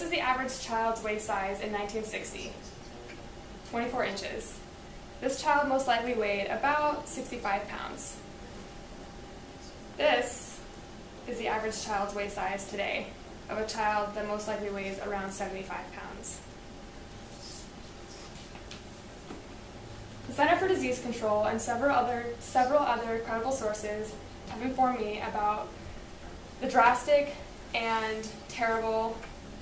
is the average child's waist size in 1960, 24 inches. This child most likely weighed about 65 pounds. This is the average child's waist size today of a child that most likely weighs around 75 pounds. The Center for Disease Control and several other credible sources have informed me about the drastic and terrible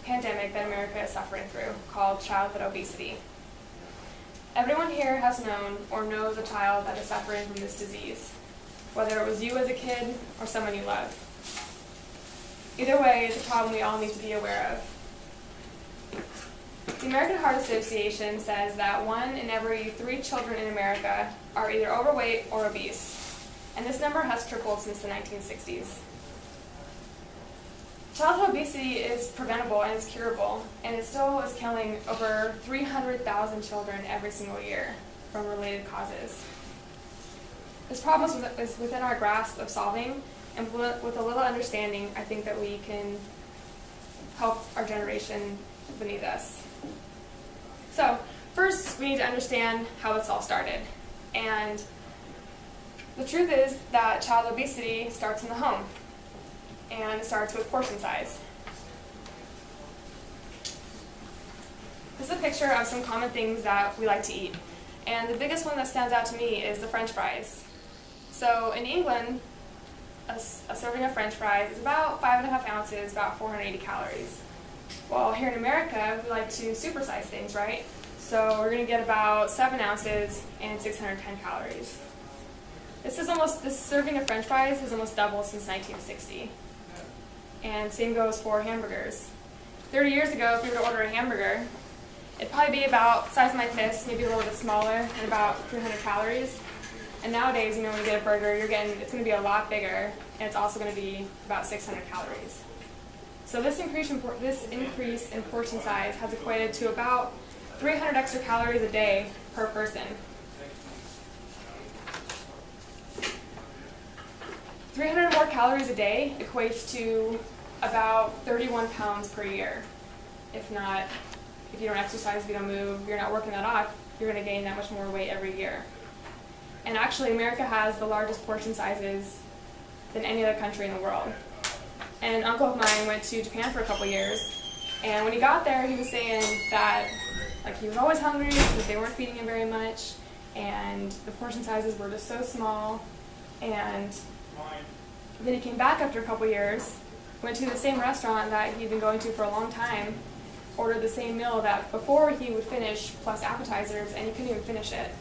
pandemic that America is suffering through, called childhood obesity. Everyone here has known or knows a child that is suffering from this disease, whether it was you as a kid or someone you love. Either way, it's a problem we all need to be aware of. The American Heart Association says that 1 in every 3 children in America are either overweight or obese, and this number has tripled since the 1960s. Childhood obesity is preventable and it's curable, and it still is killing over 300,000 children every single year from related causes. This problem is within our grasp of solving, and with a little understanding, I think that we can help our generation beneath us. So, first we need to understand how this all started. And the truth is that child obesity starts in the home. And it starts with portion size. This is a picture of some common things that we like to eat. And the biggest one that stands out to me is the French fries. So in England, a serving of French fries is about 5.5 ounces, about 480 calories. Well, here in America, we like to supersize things, right? So we're going to get about 7 ounces and 610 calories. This serving of French fries has almost doubled since 1960. And same goes for hamburgers. 30 years ago, if you were to order a hamburger, it'd probably be about the size of my fist, maybe a little bit smaller, and about 300 calories. And nowadays, when you get a burger, it's going to be a lot bigger, and it's also going to be about 600 calories. So this increase in portion size has equated to about 300 extra calories a day per person. 300 more calories a day equates to about 31 pounds per year. If you don't exercise, if you don't move, you're not working that off, you're going to gain that much more weight every year. And actually, America has the largest portion sizes than any other country in the world. And an uncle of mine went to Japan for a couple years, and when he got there, he was saying that he was always hungry because they weren't feeding him very much, and the portion sizes were just so small. And then he came back after a couple years, went to the same restaurant that he'd been going to for a long time, ordered the same meal that before he would finish, plus appetizers, and he couldn't even finish it.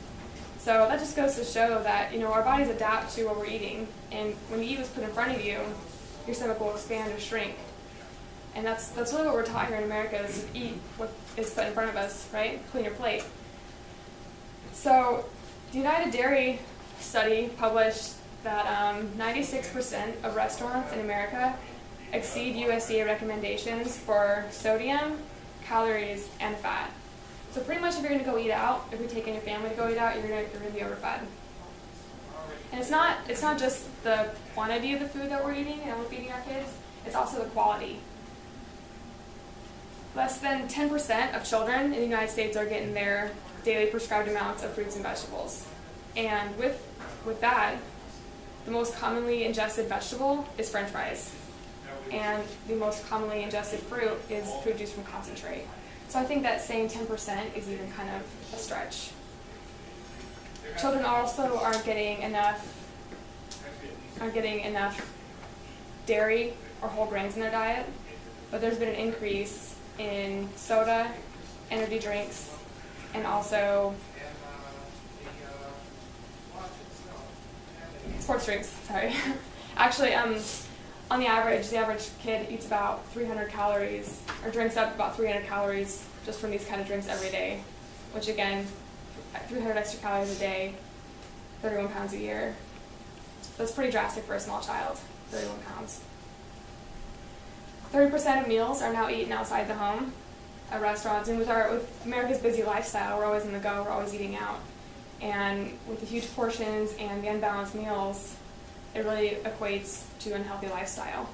So that just goes to show that our bodies adapt to what we're eating, and when you eat what's put in front of you, your stomach will expand or shrink. And that's really what we're taught here in America, is to eat what is put in front of us, right? Clean your plate. So the United Dairy study published that 96% of restaurants in America exceed USDA recommendations for sodium, calories, and fat. So pretty much if you're going to go eat out, if you're taking your family to go eat out, you're going to be overfed. And it's not just the quantity of the food that we're eating and we're feeding our kids, it's also the quality. Less than 10% of children in the United States are getting their daily prescribed amounts of fruits and vegetables. And with that, the most commonly ingested vegetable is French fries. And the most commonly ingested fruit is fruit juice from concentrate. So I think that saying 10% is even kind of a stretch. Children also aren't getting enough dairy or whole grains in their diet, but there's been an increase in soda, energy drinks, and also sports drinks, sorry. Actually, on the average kid eats about 300 calories, or drinks up about 300 calories just from these kind of drinks every day, which again, 300 extra calories a day, 31 pounds a year. That's pretty drastic for a small child, 31 pounds. 30% of meals are now eaten outside the home at restaurants, and with America's busy lifestyle, we're always on the go, we're always eating out. And with the huge portions and the unbalanced meals, it really equates to an unhealthy lifestyle.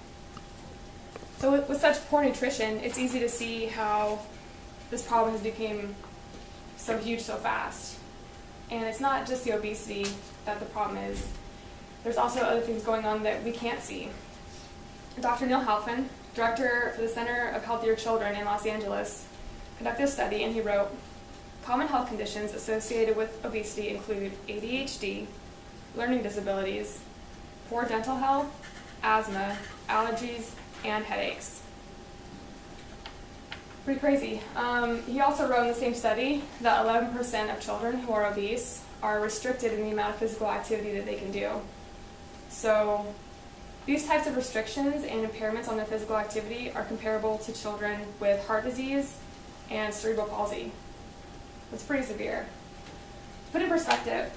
So with such poor nutrition, it's easy to see how this problem has become so huge so fast. And it's not just the obesity that the problem is. There's also other things going on that we can't see. Dr. Neil Halfin, director for the Center of Healthier Children in Los Angeles, conducted a study and he wrote, common health conditions associated with obesity include ADHD, learning disabilities, poor dental health, asthma, allergies, and headaches. Pretty crazy. He also wrote in the same study that 11% of children who are obese are restricted in the amount of physical activity that they can do. So these types of restrictions and impairments on their physical activity are comparable to children with heart disease and cerebral palsy. It's pretty severe. To put in perspective,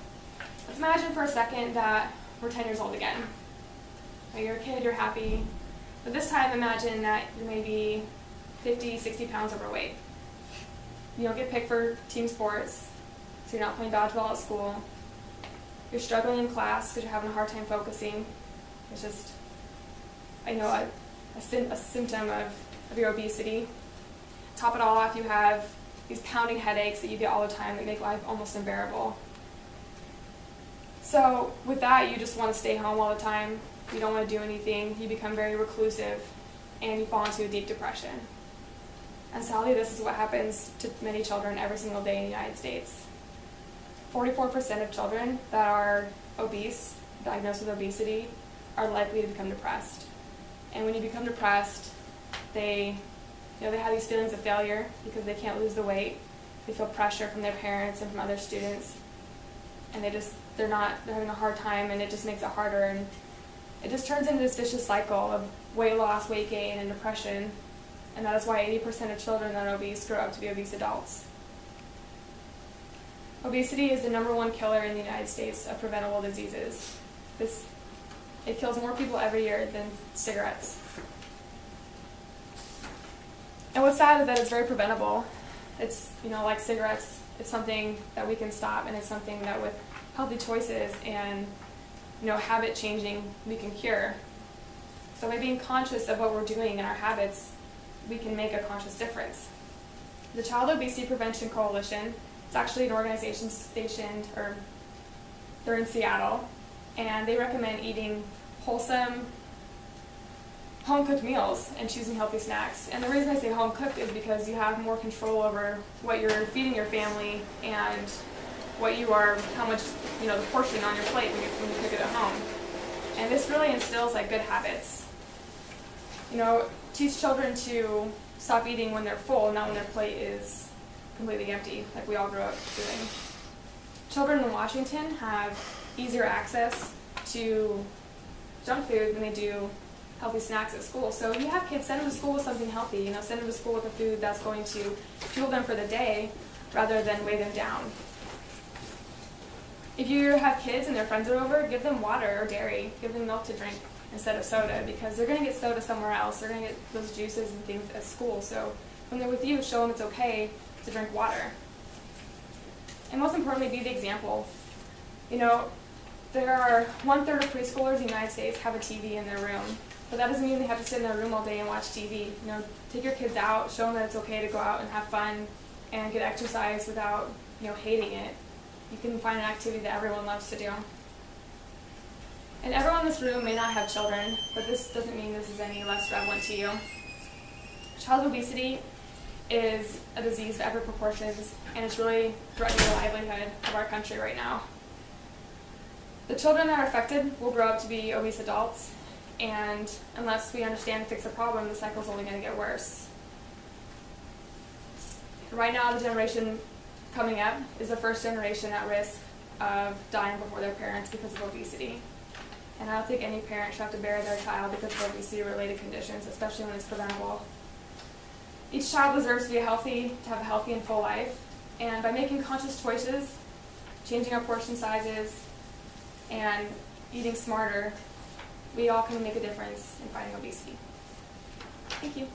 let's imagine for a second that we're 10 years old again. So you're a kid, you're happy, but this time imagine that you're maybe 50, 60 pounds overweight. You don't get picked for team sports, so you're not playing dodgeball at school. You're struggling in class because you're having a hard time focusing. It's just, a symptom of your obesity. Top it all off, you have these pounding headaches that you get all the time that make life almost unbearable. So with that, you just want to stay home all the time. You don't want to do anything. You become very reclusive, and you fall into a deep depression. And sadly, this is what happens to many children every single day in the United States. 44% of children that are obese, diagnosed with obesity, are likely to become depressed. And when you become depressed, they have these feelings of failure because they can't lose the weight. They feel pressure from their parents and from other students, and they're having a hard time, and it just makes it harder, and it just turns into this vicious cycle of weight loss, weight gain, and depression. And that is why 80% of children that are obese grow up to be obese adults. Obesity is the #1 killer in the United States of preventable diseases. It kills more people every year than cigarettes. And what's sad is that it's very preventable. It's, like cigarettes, it's something that we can stop, and it's something that with healthy choices and, habit changing, we can cure. So by being conscious of what we're doing in our habits, we can make a conscious difference. The Child Obesity Prevention Coalition is actually an organization they're in Seattle, and they recommend eating wholesome, home-cooked meals and choosing healthy snacks. And the reason I say home-cooked is because you have more control over what you're feeding your family and how much, the portion on your plate when you cook it at home. And this really instills good habits. Teach children to stop eating when they're full, not when their plate is completely empty, like we all grew up doing. Children in Washington have easier access to junk food than they do healthy snacks at school. So if you have kids, send them to school with something healthy. Send them to school with a food that's going to fuel them for the day rather than weigh them down. If you have kids and their friends are over, give them water or dairy. Give them milk to drink instead of soda, because they're going to get soda somewhere else. They're going to get those juices and things at school. So when they're with you, show them it's okay to drink water. And most importantly, be the example. There are 1/3 of preschoolers in the United States have a TV in their room. But that doesn't mean they have to sit in their room all day and watch TV. Take your kids out, show them that it's okay to go out and have fun and get exercise without, hating it. You can find an activity that everyone loves to do. And everyone in this room may not have children, but this doesn't mean this is any less prevalent to you. Child obesity is a disease of epic proportions, and it's really threatening the livelihood of our country right now. The children that are affected will grow up to be obese adults, and unless we understand and fix the problem, the cycle's only going to get worse. Right now, the generation coming up is the first generation at risk of dying before their parents because of obesity. And I don't think any parent should have to bury their child because of obesity-related conditions, especially when it's preventable. Each child deserves to have a healthy and full life, and by making conscious choices, changing our portion sizes, and eating smarter, we all can make a difference in fighting obesity. Thank you.